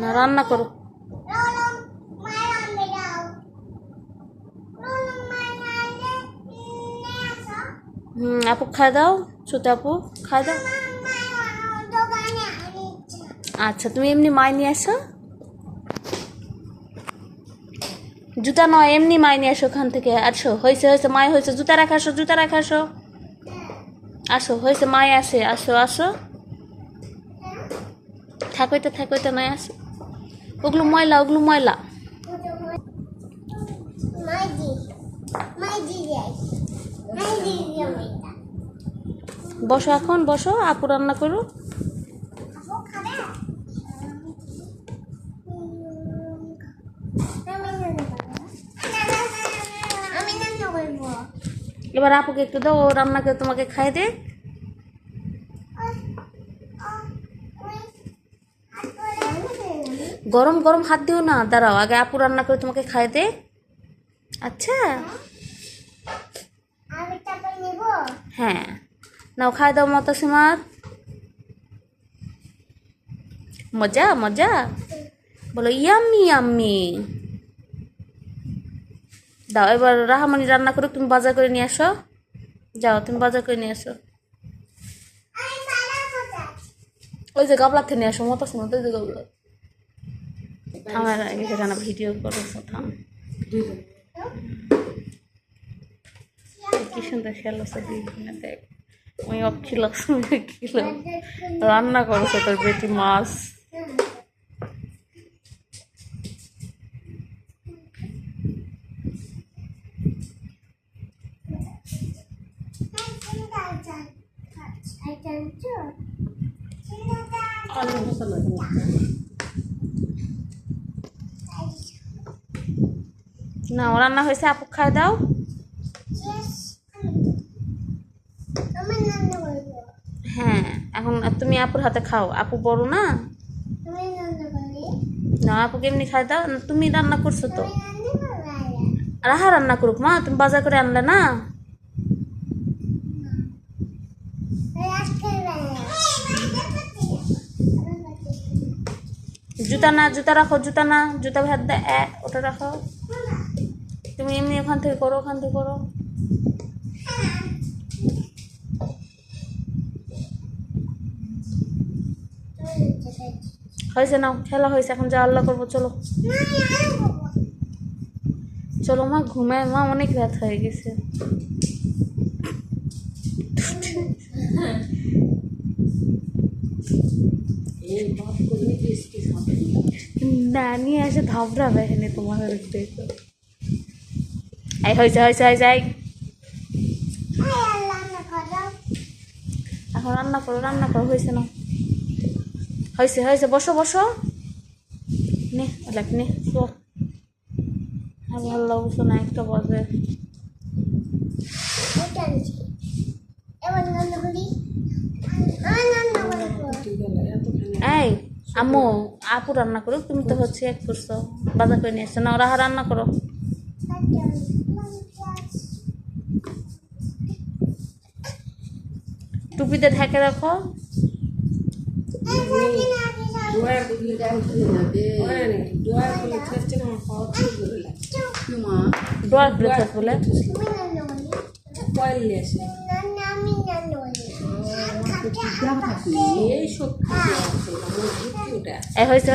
না রান্না করো। আপু খাই দাও, ছোট আপু খাই দাও। আচ্ছা তুমি এমনি মাই নিয়ে আসো, জুতা নয় এমনি মাই নিয়ে আসো ওখান থেকে। আসো হয়েছে হয়েছে মাই হয়েছে, জুতা রাখা আসো, জুতা রাখা আসো, আসো হয়েছে মাই আসে, আসো আসো, থাকইতে থাকইতে নয় আসো, ওগুলো ময়লা, ওগুলো ময়লা। বসো এখন বসো, আপু রান্না করো। এবার আপুকে একটু দাও, ও রান্না করে তোমাকে খাই দে। গরম গরম হাত দিও না, দাঁড়াও আগে আপু রান্না করে তোমাকে খাই দে। আচ্ছা হ্যাঁ নাও খাই দাও মতাসিমার। মজা মজা বলো, ইয়াম্মি ইয়াম্মি। দাও এবার রাহামণি রান্না করুক, তুমি বাজার করে নিয়ে আসো, যাও তুমি বাজার করে নিয়ে আসো। ওই যে গাবলা থেকে নিয়ে আসো মতাসিমা, ওই যে গাবলা। আমার এখানে ভিডিও করেছো, থাম। কি সুন্দর খেলেছে দিদিনে, দেখ ওই অক্ষিল কিলো রান্না করেছে তোর বেটি মাছ। না রান্না হয়েছে, আপু খাই দাও। হ্যাঁ এখন তুমি আপুর হাতে খাও, আপু বড় না। না আপুকে এমনি খাই দাও, তুমি রান্না করছো তো। রাহা রান্না করুক মা, তুমি বাজার করে আনলে না। জুতা না, জুতা রাখো, জুতা না, জুতা ভাত দে, ওটা রাখো। তুমি এমনি ওখান থেকে করো, ওখান থেকে করো। হয়েছে নাও, খেলা হয়েছে, এখন যা আল্লাহ করবো। চলো চলো মা ঘুমায়, মা অনেক রাত হয়ে গেছে। না নিয়ে এসে ধাবড়াবে এখানে তোমার। এই হয়েছে হয়েছে হয়েছে, এখন রান্না করো, রান্না করো, হয়েছে না, হয়েছে হয়েছে, বসো বসো, নে লাগ নে শো। আর ভালো লাগছো না, একটা বাজে। এই আম্মু আপু রান্না করো, তুমি তো হচ্ছে এক করছো, বাজার করে নিয়ে এসছো না, রাহা রান্না করো। টুপিতে ঢেকে রাখো। ডোয়ার ব্লেসার বলে হয়েছে।